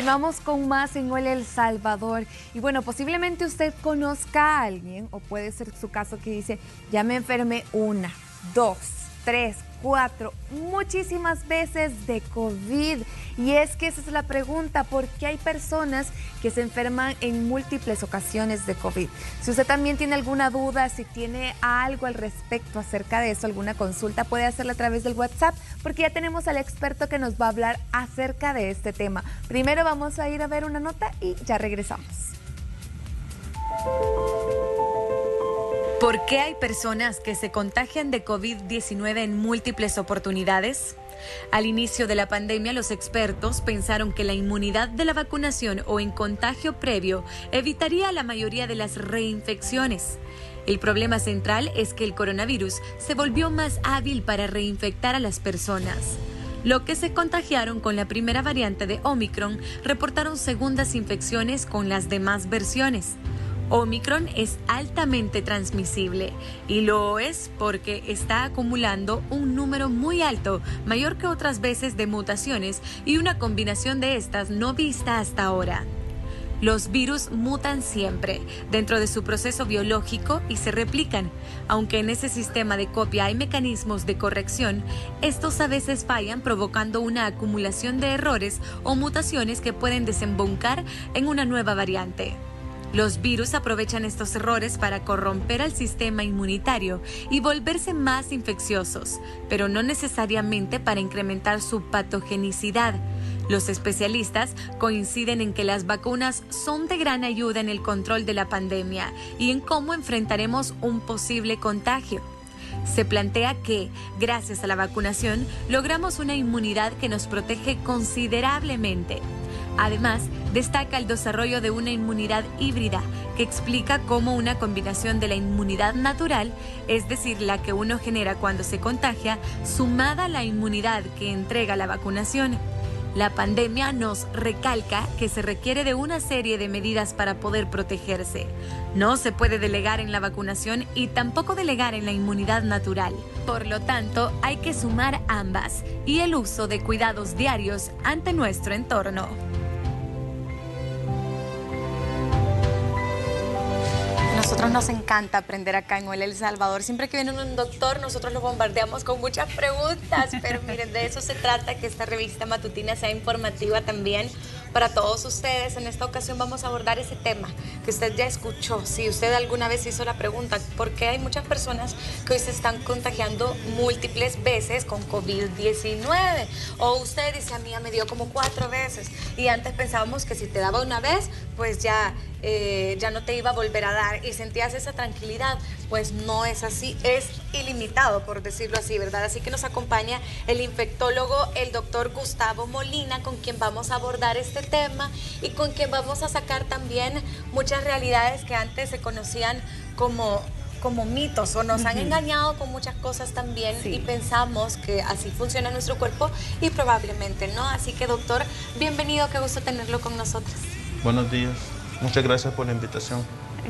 Continuamos con más en Hola El Salvador. Y bueno, posiblemente usted conozca a alguien, o puede ser su caso, que dice, ya me enfermé 1, 2, 3, 4, muchísimas veces de COVID. Y es que esa es la pregunta, ¿por qué hay personas que se enferman en múltiples ocasiones de COVID? Si usted también tiene alguna duda, si tiene algo al respecto acerca de eso, alguna consulta, puede hacerla a través del WhatsApp, porque ya tenemos al experto que nos va a hablar acerca de este tema. Primero vamos a ir a ver una nota y ya regresamos. ¿Por qué hay personas que se contagian de COVID-19 en múltiples oportunidades? Al inicio de la pandemia, los expertos pensaron que la inmunidad de la vacunación o en contagio previo evitaría la mayoría de las reinfecciones. El problema central es que el coronavirus se volvió más hábil para reinfectar a las personas. Los que se contagiaron con la primera variante de Omicron reportaron segundas infecciones con las demás versiones. Omicron es altamente transmisible y lo es porque está acumulando un número muy alto, mayor que otras veces, de mutaciones y una combinación de estas no vista hasta ahora. Los virus mutan siempre dentro de su proceso biológico y se replican. Aunque en ese sistema de copia hay mecanismos de corrección, estos a veces fallan, provocando una acumulación de errores o mutaciones que pueden desembocar en una nueva variante. Los virus aprovechan estos errores para corromper al sistema inmunitario y volverse más infecciosos, pero no necesariamente para incrementar su patogenicidad. Los especialistas coinciden en que las vacunas son de gran ayuda en el control de la pandemia y en cómo enfrentaremos un posible contagio. Se plantea que, gracias a la vacunación, logramos una inmunidad que nos protege considerablemente. Además, destaca el desarrollo de una inmunidad híbrida, que explica cómo una combinación de la inmunidad natural, es decir, la que uno genera cuando se contagia, sumada a la inmunidad que entrega la vacunación. La pandemia nos recalca que se requiere de una serie de medidas para poder protegerse. No se puede delegar en la vacunación y tampoco delegar en la inmunidad natural. Por lo tanto, hay que sumar ambas y el uso de cuidados diarios ante nuestro entorno. Nosotros nos encanta aprender acá en Hola El Salvador. Siempre que viene un doctor, nosotros lo bombardeamos con muchas preguntas, pero miren, de eso se trata, que esta revista matutina sea informativa también para todos ustedes. En esta ocasión vamos a abordar ese tema que usted ya escuchó. Si usted alguna vez hizo la pregunta, ¿por qué hay muchas personas que hoy se están contagiando múltiples veces con COVID-19? O usted dice, a mí ya me dio como 4 veces y antes pensábamos que si te daba una vez, pues ya no te iba a volver a dar y sentías esa tranquilidad. Pues no es así, es ilimitado, por decirlo así, ¿verdad? Así que nos acompaña el infectólogo, el doctor Gustavo Molina, con quien vamos a abordar este tema y con quien vamos a sacar también muchas realidades que antes se conocían como mitos, o nos han engañado con muchas cosas también, y pensamos que así funciona nuestro cuerpo y probablemente no. Así que, doctor, bienvenido, qué gusto tenerlo con nosotros. Buenos días, muchas gracias por la invitación.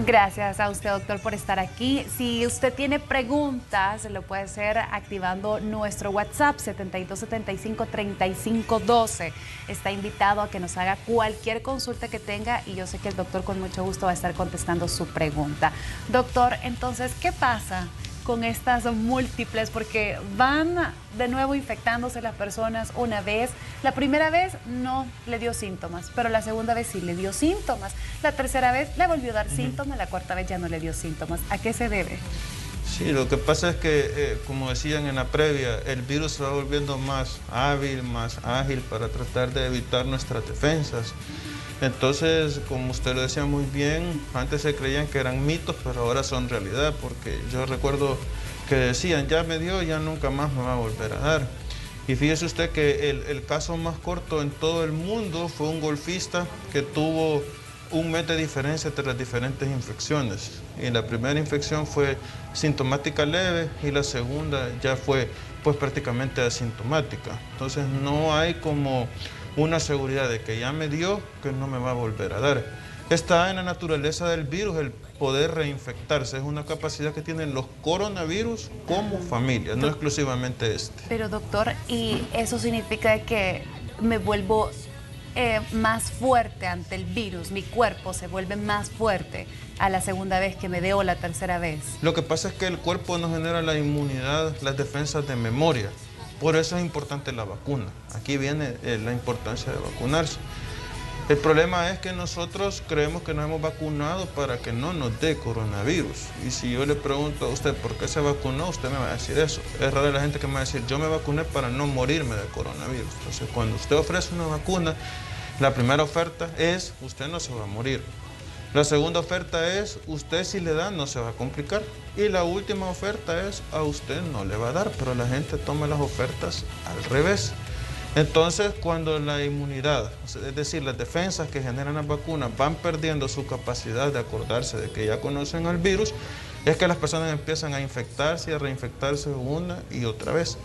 Gracias a usted, doctor, por estar aquí. Si usted tiene preguntas, lo puede hacer activando nuestro WhatsApp 7275-3512. Está invitado a que nos haga cualquier consulta que tenga y yo sé que el doctor con mucho gusto va a estar contestando su pregunta. Doctor, entonces, ¿qué pasa con estas múltiples? Porque van de nuevo infectándose las personas una vez. La primera vez no le dio síntomas, pero la segunda vez sí le dio síntomas. La tercera vez le volvió a dar síntomas, la cuarta vez ya no le dio síntomas. ¿A qué se debe? Sí, lo que pasa es que, como decían en la previa, el virus se va volviendo más hábil, más ágil para tratar de evitar nuestras defensas. Entonces, como usted lo decía muy bien, antes se creían que eran mitos, pero ahora son realidad, porque yo recuerdo que decían, ya me dio, ya nunca más me va a volver a dar. Y fíjese usted que el caso más corto en todo el mundo fue un golfista que tuvo un mes de diferencia entre las diferentes infecciones. Y la primera infección fue sintomática leve y la segunda ya fue pues prácticamente asintomática. Entonces no hay como una seguridad de que ya me dio, que no me va a volver a dar. Está en la naturaleza del virus el poder reinfectarse. Es una capacidad que tienen los coronavirus como familia, no exclusivamente este. Pero doctor, ¿y eso significa que me vuelvo más fuerte ante el virus? Mi cuerpo se vuelve más fuerte a la segunda vez que me dé o la tercera vez. Lo que pasa es que el cuerpo no genera la inmunidad, las defensas de memoria. Por eso es importante la vacuna. Aquí viene la importancia de vacunarse. El problema es que nosotros creemos que nos hemos vacunado para que no nos dé coronavirus. Y si yo le pregunto a usted por qué se vacunó, usted me va a decir eso. Es raro la gente que me va a decir, yo me vacuné para no morirme de coronavirus. Entonces, cuando usted ofrece una vacuna, la primera oferta es, usted no se va a morir. La segunda oferta es, usted si le da no se va a complicar. Y la última oferta es, a usted no le va a dar, pero la gente toma las ofertas al revés. Entonces, cuando la inmunidad, es decir, las defensas que generan las vacunas van perdiendo su capacidad de acordarse de que ya conocen al virus, es que las personas empiezan a infectarse y a reinfectarse una y otra vez.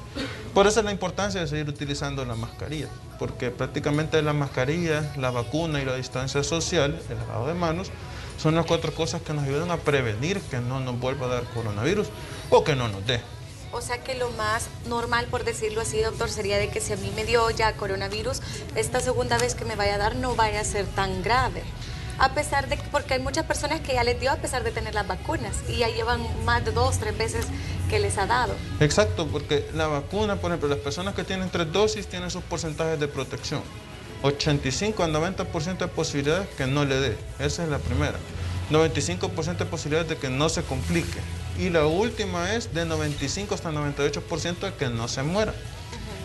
Por eso es la importancia de seguir utilizando la mascarilla, porque prácticamente la mascarilla, la vacuna y la distancia social, el lavado de manos, son las 4 cosas que nos ayudan a prevenir que no nos vuelva a dar coronavirus o que no nos dé. O sea que lo más normal, por decirlo así, doctor, sería de que si a mí me dio ya coronavirus, esta segunda vez que me vaya a dar no vaya a ser tan grave. A pesar de que, porque hay muchas personas que ya les dio a pesar de tener las vacunas y ya llevan más de 2, 3 veces que les ha dado. Exacto, porque la vacuna, por ejemplo, las personas que tienen 3 dosis tienen sus porcentajes de protección. 85 a 90% de posibilidades que no le dé. Esa es la primera. 95% de posibilidades de que no se complique. Y la última es de 95 hasta 98% de que no se muera.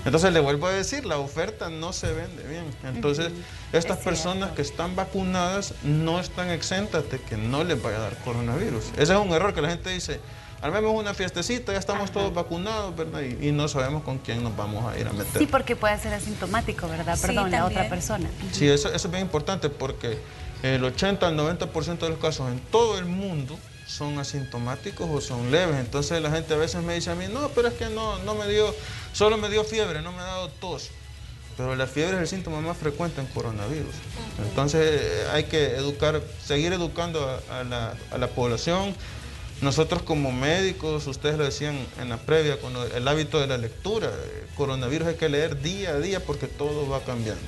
Entonces le vuelvo a decir, la oferta no se vende bien. Entonces estas personas que están vacunadas no están exentas de que no les vaya a dar coronavirus. Ese es un error que la gente dice, armemos una fiestecita, ya estamos todos vacunados, ¿verdad? Y no sabemos con quién nos vamos a ir a meter. Sí, porque puede ser asintomático, ¿verdad? Sí, Perdón, la también. otra persona. Sí, eso es bien importante porque el 80 al 90% de los casos en todo el mundo son asintomáticos o son leves. Entonces la gente a veces me dice a mí, no, pero es que no me dio, solo me dio fiebre, no me ha dado tos. Pero la fiebre es el síntoma más frecuente en coronavirus. Entonces hay que seguir educando a la población. Nosotros como médicos, ustedes lo decían en la previa, con el hábito de la lectura, coronavirus hay que leer día a día porque todo va cambiando.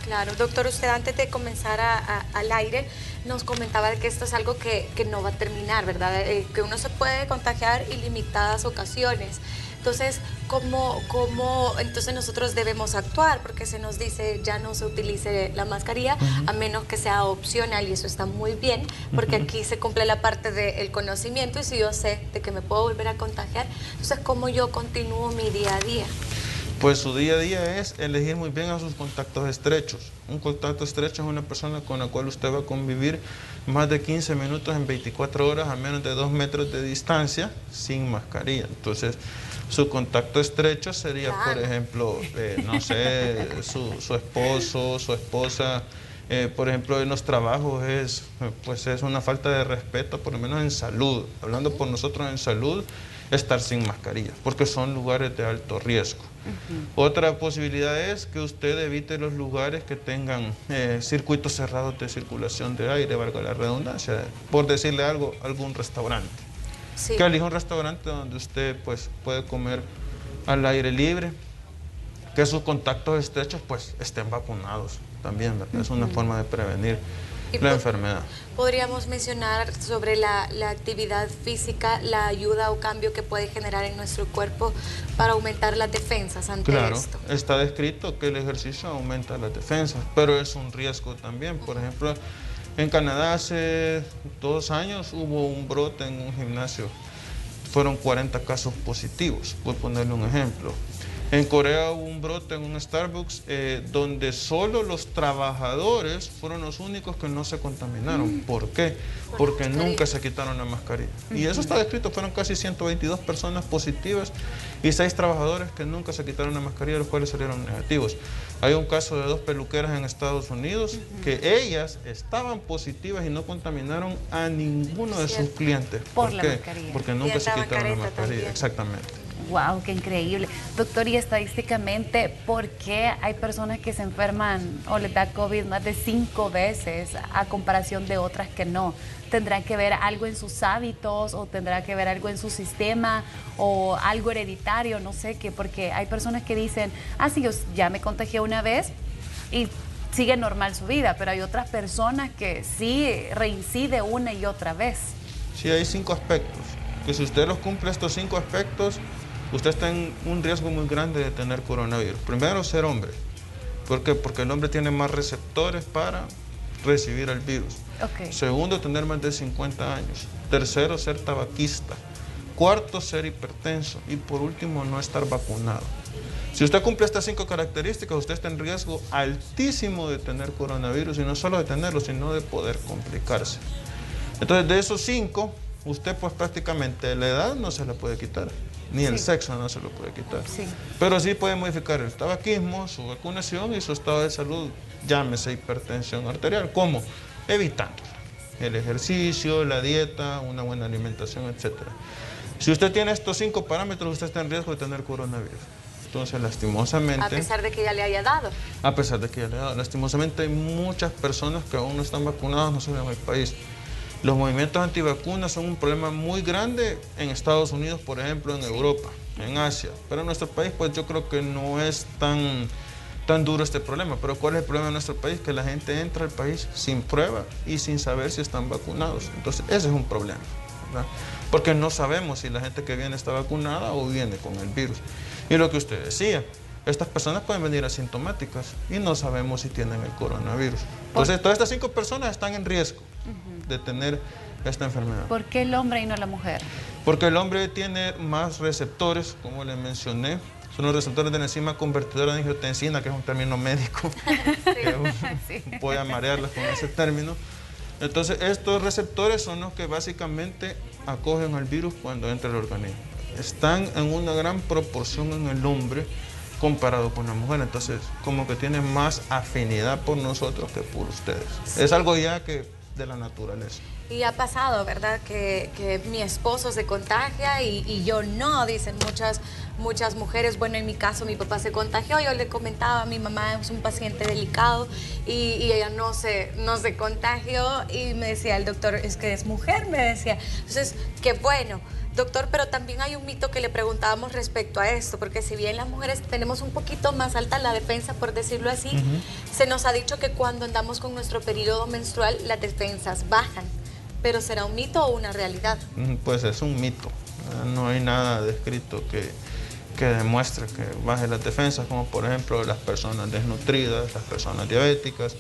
Claro, doctor, usted antes de comenzar al aire nos comentaba que esto es algo que no va a terminar, ¿verdad? Que uno se puede contagiar ilimitadas ocasiones. Entonces, ¿cómo entonces nosotros debemos actuar? Porque se nos dice ya no se utilice la mascarilla a menos que sea opcional y eso está muy bien porque aquí se cumple la parte del conocimiento y si yo sé de que me puedo volver a contagiar, entonces ¿cómo yo continúo mi día a día? Pues su día a día es elegir muy bien a sus contactos estrechos. Un contacto estrecho es una persona con la cual usted va a convivir más de 15 minutos en 24 horas a menos de 2 metros de distancia sin mascarilla. Entonces, su contacto estrecho sería, por ejemplo, no sé, su esposo, su esposa. Por ejemplo, en los trabajos es una falta de respeto, por lo menos en salud. Hablando por nosotros en salud, estar sin mascarilla, porque son lugares de alto riesgo. Otra posibilidad es que usted evite los lugares que tengan circuitos cerrados de circulación de aire, valga la redundancia, por decirle algo, algún restaurante. Sí. Que elija un restaurante donde usted puede comer al aire libre, que sus contactos estrechos estén vacunados también, ¿verdad? Es una forma de prevenir la enfermedad. Podríamos mencionar sobre la actividad física, la ayuda o cambio que puede generar en nuestro cuerpo para aumentar las defensas ante esto. Claro, está descrito que el ejercicio aumenta las defensas, pero es un riesgo también. Por ejemplo, en Canadá hace 2 años hubo un brote en un gimnasio. Fueron 40 casos positivos, por ponerle un ejemplo. En Corea hubo un brote en un Starbucks donde solo los trabajadores fueron los únicos que no se contaminaron. ¿Por qué? Porque nunca se quitaron la mascarilla. Y eso está descrito, fueron casi 122 personas positivas y 6 trabajadores que nunca se quitaron la mascarilla, los cuales salieron negativos. Hay un caso de 2 peluqueras en Estados Unidos que ellas estaban positivas y no contaminaron a ninguno de sus clientes. ¿Por la mascarilla? Porque nunca se quitaron la mascarilla. También. Exactamente. Wow, qué increíble. Doctor, y estadísticamente, ¿por qué hay personas que se enferman o les da COVID más de 5 veces a comparación de otras que no? ¿Tendrá que ver algo en sus hábitos o tendrá que ver algo en su sistema o algo hereditario? No sé qué, porque hay personas que dicen, sí, yo ya me contagié una vez y sigue normal su vida, pero hay otras personas que sí reincide una y otra vez. Sí, hay 5 aspectos, que si usted los cumple estos 5 aspectos, usted está en un riesgo muy grande de tener coronavirus. Primero, ser hombre. ¿Por qué? Porque el hombre tiene más receptores para recibir el virus. Okay. Segundo, tener más de 50 años. Tercero, ser tabaquista. Cuarto, ser hipertenso. Y por último, no estar vacunado. Si usted cumple estas 5 características, usted está en riesgo altísimo de tener coronavirus, y no solo de tenerlo, sino de poder complicarse. Entonces, de esos 5, usted pues prácticamente la edad no se la puede quitar, ni el sexo no se lo puede quitar. Sí. Pero sí puede modificar el tabaquismo, su vacunación y su estado de salud, llámese hipertensión arterial. ¿Cómo? Evitándolo. El ejercicio, la dieta, una buena alimentación, etc. Si usted tiene estos 5 parámetros, usted está en riesgo de tener coronavirus. Entonces, lastimosamente... A pesar de que ya le haya dado. A pesar de que ya le ha dado. Lastimosamente hay muchas personas que aún no están vacunadas, no solo en el país. Los movimientos antivacunas son un problema muy grande en Estados Unidos, por ejemplo, en Europa, en Asia. Pero en nuestro país, pues yo creo que no es tan duro este problema. Pero ¿cuál es el problema de nuestro país? Que la gente entra al país sin prueba y sin saber si están vacunados. Entonces, ese es un problema, ¿verdad? Porque no sabemos si la gente que viene está vacunada o viene con el virus. Y lo que usted decía, estas personas pueden venir asintomáticas y no sabemos si tienen el coronavirus. Entonces, todas estas 5 personas están en riesgo de tener esta enfermedad. ¿Por qué el hombre y no la mujer? Porque el hombre tiene más receptores, como le mencioné. Son los receptores de la enzima convertidora de angiotensina, que es un término médico. Voy a marearlas con ese término. Entonces, estos receptores son los que básicamente acogen al virus cuando entra al organismo. Están en una gran proporción en el hombre comparado con la mujer. Entonces, como que tiene más afinidad por nosotros que por ustedes. Sí. Es algo ya que de la naturaleza. Y ha pasado, ¿verdad? Que mi esposo se contagia y yo no, dicen muchas mujeres. Bueno, en mi caso, mi papá se contagió. Yo le comentaba, mi mamá es un paciente delicado y ella no se contagió. Y me decía el doctor, es que es mujer, me decía. Entonces, qué bueno. Doctor, pero también hay un mito que le preguntábamos respecto a esto, porque si bien las mujeres tenemos un poquito más alta la defensa, por decirlo así, se nos ha dicho que cuando andamos con nuestro periodo menstrual, las defensas bajan. ¿Pero será un mito o una realidad? Pues es un mito. No hay nada descrito que demuestre que baje las defensas, como por ejemplo las personas desnutridas, las personas diabéticas,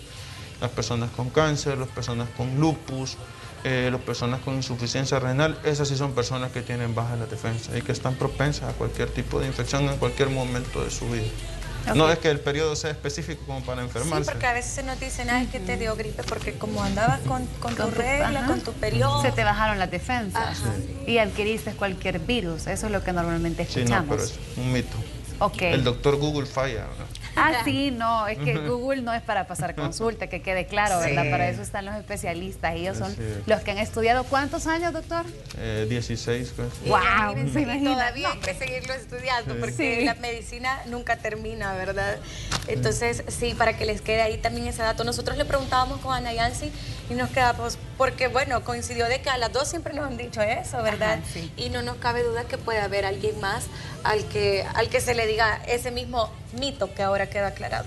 las personas con cáncer, las personas con lupus, las personas con insuficiencia renal. Esas sí son personas que tienen baja la defensa y que están propensas a cualquier tipo de infección en cualquier momento de su vida. Okay. No es que el periodo sea específico como para enfermarse. Sí, porque a veces se nos dice, es que te dio gripe porque como andabas con tu regla, con tu periodo. Se te bajaron las defensas y adquiriste cualquier virus. Eso es lo que normalmente escuchamos. Sí, no, pero es un mito. Okay. El doctor Google falla, ¿no? Sí, no, es que Google no es para pasar consulta, que quede claro, ¿verdad? Sí. Para eso están los especialistas, ellos son los que han estudiado. ¿Cuántos años, doctor? 16. Pues. ¡Wow! Y todavía hay que seguirlo estudiando, porque la medicina nunca termina, ¿verdad? Entonces, sí, para que les quede ahí también ese dato. Nosotros le preguntábamos con Ana Yancy y nos quedamos, porque bueno, coincidió de que a las 2 siempre nos han dicho eso, ¿verdad? Sí. Y no nos cabe duda que puede haber alguien más al que se le diga ese mismo mito que ahora queda aclarado.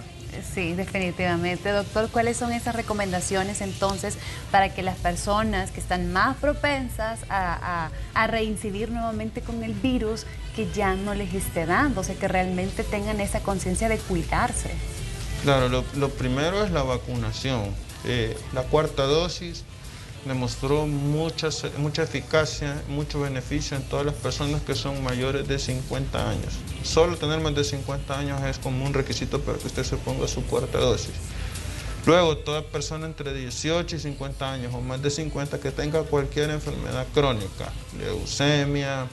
Sí, definitivamente. Doctor, ¿cuáles son esas recomendaciones entonces para que las personas que están más propensas a reincidir nuevamente con el virus, que ya no les esté dando, o sea, que realmente tengan esa conciencia de cuidarse? Claro, lo primero es la vacunación. La 4ª dosis demostró mucha eficacia, mucho beneficio en todas las personas que son mayores de 50 años. Solo tener más de 50 años es como un requisito para que usted se ponga su 4ª dosis. Luego, toda persona entre 18 y 50 años o más de 50 que tenga cualquier enfermedad crónica, leucemia,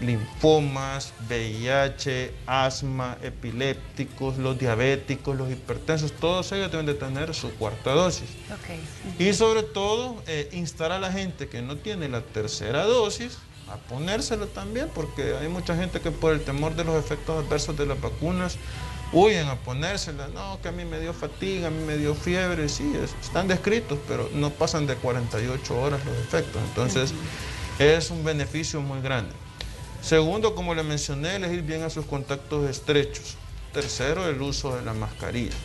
linfomas, VIH, asma, epilépticos, los diabéticos, los hipertensos, todos ellos deben de tener su 4ª dosis. Okay. Y sobre todo, instar a la gente que no tiene la 3ª dosis a ponérsela también, porque hay mucha gente que por el temor de los efectos adversos de las vacunas huyen a ponérsela. No, que a mí me dio fatiga, a mí me dio fiebre. Sí, están descritos, pero no pasan de 48 horas los efectos. Entonces, es un beneficio muy grande. Segundo, como le mencioné, elegir bien a sus contactos estrechos. Tercero, el uso de la mascarilla.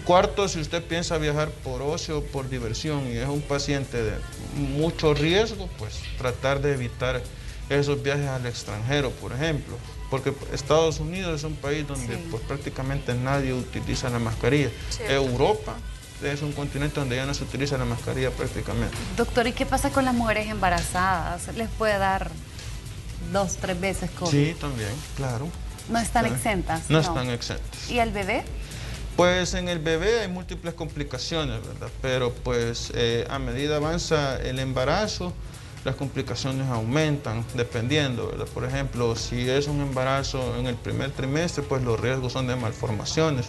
Cuarto, si usted piensa viajar por ocio o por diversión y es un paciente de mucho riesgo, pues tratar de evitar esos viajes al extranjero, por ejemplo, porque Estados Unidos es un país donde pues, prácticamente nadie utiliza la mascarilla. Europa es un continente donde ya no se utiliza la mascarilla prácticamente. Doctor, ¿y qué pasa con las mujeres embarazadas? ¿Les puede dar 2, 3 veces COVID? Sí, también, claro. ¿No están exentas? No están exentas. ¿Y el bebé? Pues en el bebé hay múltiples complicaciones, ¿verdad? Pero pues a medida avanza el embarazo, las complicaciones aumentan dependiendo, ¿verdad? Por ejemplo, si es un embarazo en el primer trimestre, pues los riesgos son de malformaciones.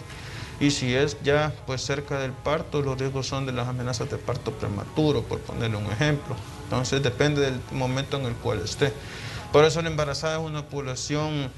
Y si es ya pues cerca del parto, los riesgos son de las amenazas de parto prematuro, por ponerle un ejemplo. Entonces depende del momento en el cual esté. Por eso la embarazada es una población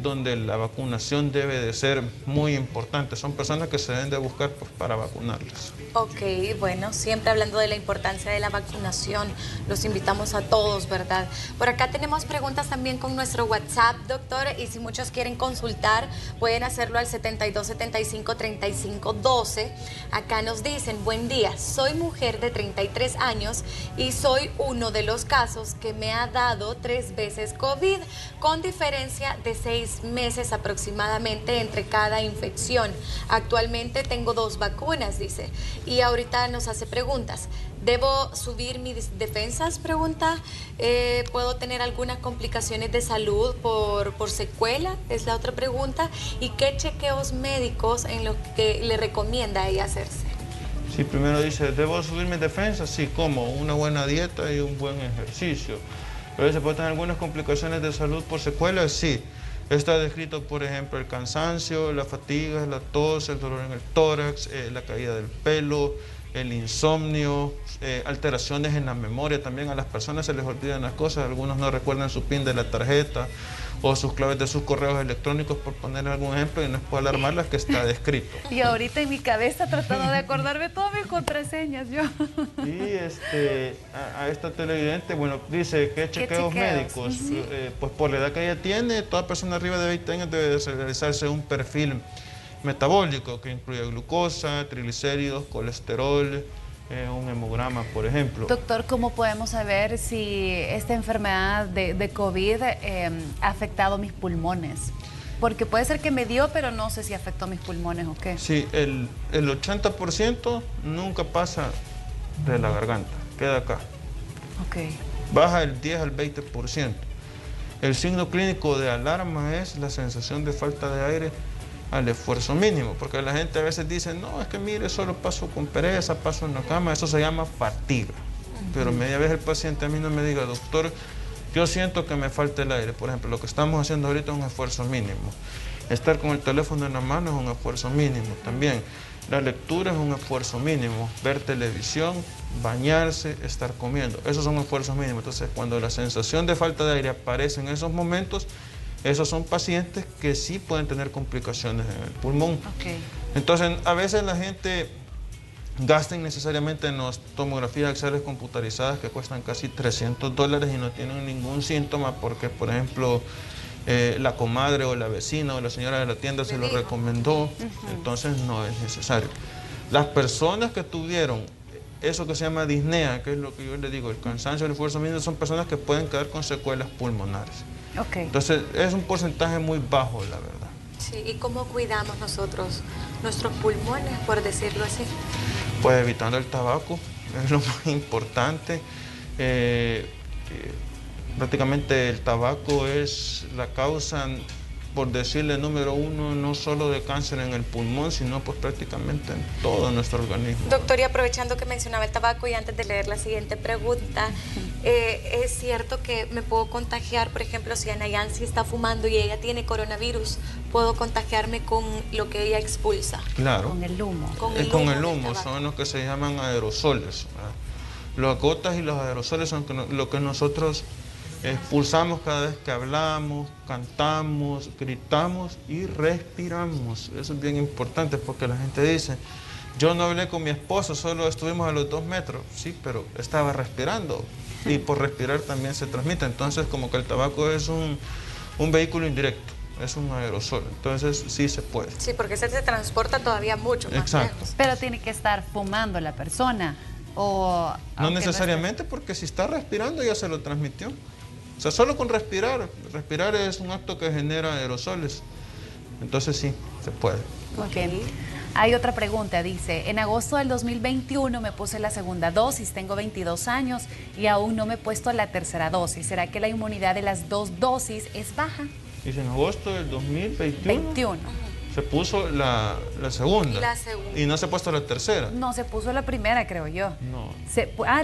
donde la vacunación debe de ser muy importante. Son personas que se deben de buscar pues, para vacunarlas. Ok, bueno, siempre hablando de la importancia de la vacunación, los invitamos a todos, ¿verdad? Por acá tenemos preguntas también con nuestro WhatsApp, doctor, y si muchos quieren consultar, pueden hacerlo al 7275-3512. Acá nos dicen, buen día, soy mujer de 33 años y soy uno de los casos que me ha dado 3 veces COVID, con diferencia de 6 meses aproximadamente entre cada infección. Actualmente tengo 2 vacunas, dice. Y ahorita nos hace preguntas. ¿Debo subir mis defensas? Pregunta. ¿Puedo tener algunas complicaciones de salud por secuela? Es la otra pregunta. ¿Y qué chequeos médicos en los que le recomienda a ella hacerse? Sí, primero dice, ¿debo subir mis defensas? Sí, ¿cómo? Una buena dieta y un buen ejercicio. Pero ¿se pueden tener algunas complicaciones de salud por secuelas? Sí. Está descrito, por ejemplo, el cansancio, la fatiga, la tos, el dolor en el tórax, la caída del pelo, el insomnio, alteraciones en la memoria. También a las personas se les olvidan las cosas, algunos no recuerdan su PIN de la tarjeta o sus claves de sus correos electrónicos, por poner algún ejemplo, y no es por alarmarlas que está descrito. Y ahorita en mi cabeza tratando de acordarme todas mis contraseñas yo. Y a esta televidente, bueno, dice, ¿qué chequeos médicos? Pues por la edad que ella tiene, toda persona arriba de 20 años debe realizarse un perfil metabólico que incluye glucosa, triglicéridos, colesterol, un hemograma, por ejemplo. Doctor, ¿cómo podemos saber si esta enfermedad de COVID ha afectado mis pulmones? Porque puede ser que me dio, pero no sé si afectó mis pulmones o qué. Sí, el 80% nunca pasa de la garganta, queda acá. Ok. Baja el 10 al 20%. El signo clínico de alarma es la sensación de falta de aire al esfuerzo mínimo, porque la gente a veces dice, no, es que mire, solo paso con pereza, paso en la cama, eso se llama fatiga. Pero media vez el paciente a mí no me diga, doctor, yo siento que me falta el aire. Por ejemplo, lo que estamos haciendo ahorita es un esfuerzo mínimo. Estar con el teléfono en la mano es un esfuerzo mínimo también. La lectura es un esfuerzo mínimo. Ver televisión, bañarse, estar comiendo, esos son esfuerzos mínimos. Entonces, cuando la sensación de falta de aire aparece en esos momentos, esos son pacientes que sí pueden tener complicaciones en el pulmón. Okay. Entonces, a veces la gente gasta innecesariamente en las tomografías axiales computarizadas que cuestan casi $300 y no tienen ningún síntoma porque, por ejemplo, la comadre o la vecina o la señora de la tienda se lo recomendó. Entonces, no es necesario. Las personas que tuvieron eso que se llama disnea, que es lo que yo le digo, el cansancio, el esfuerzo mínimo, son personas que pueden quedar con secuelas pulmonares. Okay. Entonces, es un porcentaje muy bajo, la verdad. Sí, ¿y cómo cuidamos nosotros nuestros pulmones, por decirlo así? Pues evitando el tabaco, es lo más importante. Prácticamente el tabaco es la causa, por decirle, número 1, no solo de cáncer en el pulmón, sino pues prácticamente en todo nuestro organismo. Doctor, y aprovechando que mencionaba el tabaco y antes de leer la siguiente pregunta, ¿es cierto que me puedo contagiar, por ejemplo, si Ana Yancy está fumando y ella tiene coronavirus, puedo contagiarme con lo que ella expulsa? Claro. Con el humo. Con el humo son los que se llaman aerosoles, ¿verdad? Las gotas y los aerosoles son lo que nosotros expulsamos cada vez que hablamos, cantamos, gritamos y respiramos. Eso es bien importante porque la gente dice, yo no hablé con mi esposo, solo estuvimos a los 2 metros. Sí, pero estaba respirando y por respirar también se transmite. Entonces, como que el tabaco es un vehículo indirecto. es un aerosol, entonces sí se puede. Sí, porque ese se transporta todavía mucho más Exacto. lejos. Pero tiene que estar fumando la persona o... No aunque necesariamente, porque si está respirando ya se lo transmitió. O sea, solo con respirar es un acto que genera aerosoles. Entonces sí, se puede. Muy bien. Hay otra pregunta, dice, en agosto del 2021 me puse la segunda dosis, tengo 22 años y aún no me he puesto la tercera dosis. ¿Será que la inmunidad de las 2 dosis es baja? Dice, en agosto del 2021 21. se puso la segunda. La segunda. Y no se ha puesto la tercera. No, se puso la primera, creo yo. No.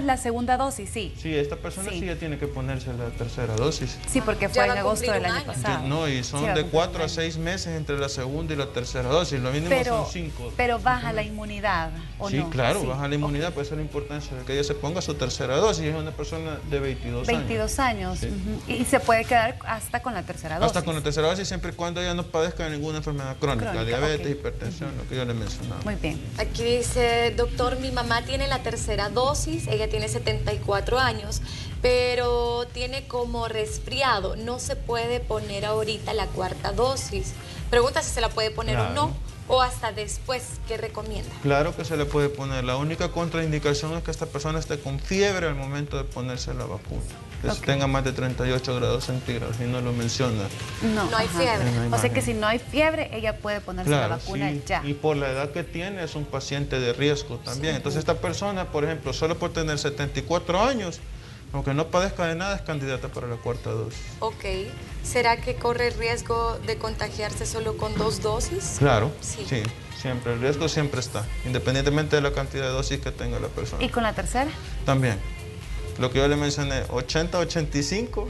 La segunda dosis, sí. Sí, esta persona sí ya tiene que ponerse la tercera dosis. Sí, porque Ya fue va en a agosto cumplir del un año año. pasado. No, y Sí, son va a de cumplir 4 un a año. 6 meses entre la segunda y la tercera dosis. Lo mínimo Pero, son 5. pero baja la inmunidad, ¿o Sí, no? claro, Sí. baja la inmunidad, por eso la importancia de que ella se ponga su tercera dosis. Es una persona de 22 años. 22 años. Sí. Ujú. Y se puede quedar hasta con la tercera dosis. Hasta con la tercera dosis, siempre y cuando ella no padezca de ninguna enfermedad crónica, diabetes, ok. hipertensión, lo que yo le mencionaba. Muy bien. Aquí dice, doctor, mi mamá tiene la tercera dosis, ella tiene 74 años, pero tiene como resfriado, no se puede poner ahorita la cuarta dosis. Pregunta si se la puede poner o Claro. no, o hasta después, ¿qué recomienda? Claro que se le puede poner. La única contraindicación es que esta persona esté con fiebre al momento de ponerse la vacuna. Que Ok. tenga más de 38 grados centígrados, y no lo menciona. No hay ajá. fiebre. No hay O sea que margen. si no hay fiebre, ella puede ponerse la vacuna sí. ya. Y por la edad que tiene es un paciente de riesgo también. Entonces esta persona, por ejemplo, solo por tener 74 años, aunque no padezca de nada, es candidata para la cuarta dosis. Ok, ¿será que corre el riesgo de contagiarse solo con 2 dosis? Claro, Sí. sí, siempre. El riesgo siempre está, independientemente de la cantidad de dosis que tenga la persona. ¿Y con la tercera? También, lo que yo le mencioné, 80-85,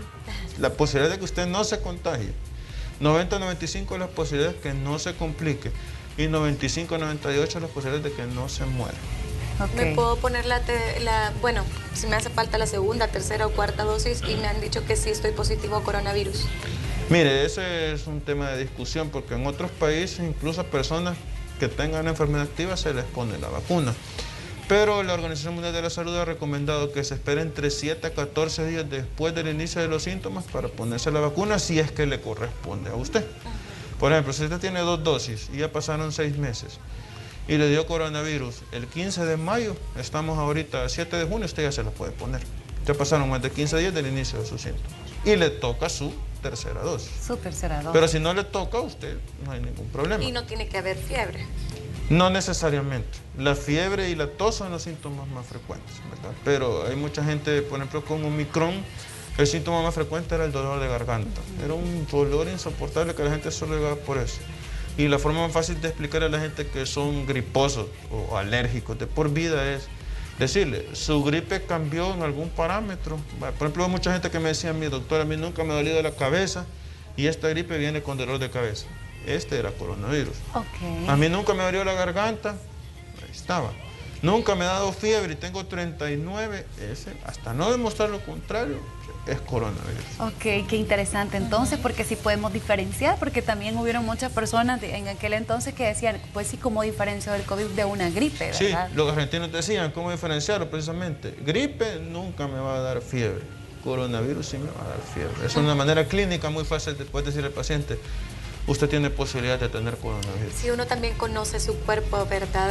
la posibilidad de que usted no se contagie. 90-95 las posibilidades de que no se complique. Y 95-98 las posibilidades de que no se muera. Ok. Me puedo poner bueno, si me hace falta la segunda, tercera o cuarta dosis y me han dicho que sí estoy positivo a coronavirus. Mire, ese es un tema de discusión porque en otros países incluso a personas que tengan una enfermedad activa se les pone la vacuna. Pero la Organización Mundial de la Salud ha recomendado que se espere entre 7 a 14 días después del inicio de los síntomas para ponerse la vacuna si es que le corresponde a usted. Por ejemplo, si usted tiene 2 dosis y ya pasaron 6 meses y le dio coronavirus el 15 de mayo, estamos ahorita a 7 de junio, usted ya se la puede poner. Ya pasaron más de 15 días del inicio de sus síntomas. Y le toca su tercera dosis. Su tercera dosis. Pero si no le toca a usted, no hay ningún problema. Y no tiene que haber fiebre. No necesariamente. La fiebre y la tos son los síntomas más frecuentes, ¿verdad? Pero hay mucha gente, por ejemplo, con Omicron, el síntoma más frecuente era el dolor de garganta. Era un dolor insoportable que la gente solo llegaba por eso. Y la forma más fácil de explicar a la gente que son griposos o alérgicos de por vida es decirle, su gripe cambió en algún parámetro. Por ejemplo, hay mucha gente que me decía, mi doctor, a mí nunca me ha dolido la cabeza y esta gripe viene con dolor de cabeza. Este era coronavirus. Ok. A mí nunca me abrió la garganta, ahí estaba. Nunca me ha dado fiebre y tengo 39, ese, hasta no demostrar lo contrario, es coronavirus. Ok, qué interesante entonces, porque sí podemos diferenciar, porque también hubieron muchas personas en aquel entonces que decían, pues sí, ¿cómo diferencio el COVID de una gripe, Sí, verdad? los argentinos decían, ¿cómo diferenciarlo? Precisamente, gripe nunca me va a dar fiebre, coronavirus sí me va a dar fiebre. Es una manera clínica muy fácil de poder decir al paciente, usted tiene posibilidad de tener coronavirus. Si uno también conoce su cuerpo, ¿verdad?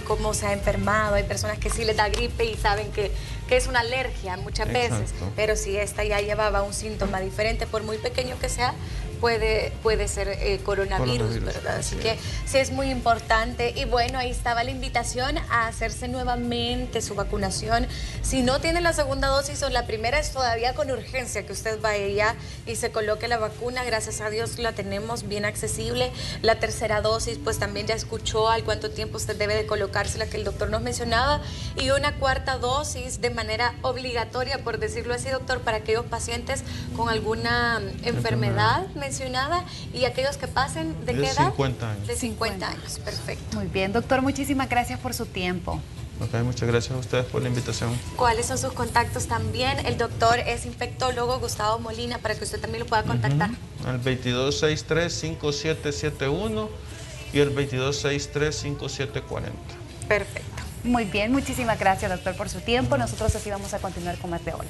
Cómo se ha enfermado. Hay personas que sí les da gripe y saben que es una alergia muchas veces. Exacto. Pero si esta ya llevaba un síntoma diferente, por muy pequeño que sea, puede ser coronavirus, ¿verdad? Así que sí es muy importante. Y bueno, ahí estaba la invitación a hacerse nuevamente su vacunación. Si no tiene la segunda dosis o la primera, es todavía con urgencia que usted vaya y se coloque la vacuna. Gracias a Dios la tenemos bien accesible. La tercera dosis, pues también ya escuchó al cuánto tiempo usted debe de colocársela, que el doctor nos mencionaba. Y una cuarta dosis de manera obligatoria, por decirlo así, doctor, para aquellos pacientes con alguna enfermedad mencionada y aquellos que pasen, ¿de qué edad? 50 años. De 50 años, perfecto. Muy bien, doctor, muchísimas gracias por su tiempo. Ok, muchas gracias a ustedes por la invitación. ¿Cuáles son sus contactos también? El doctor es infectólogo Gustavo Molina, para que usted también lo pueda contactar. Al 2263-5771 y el 2263-5740. Perfecto. Muy bien, muchísimas gracias, doctor, por su tiempo. Nosotros así vamos a continuar con más de Hola.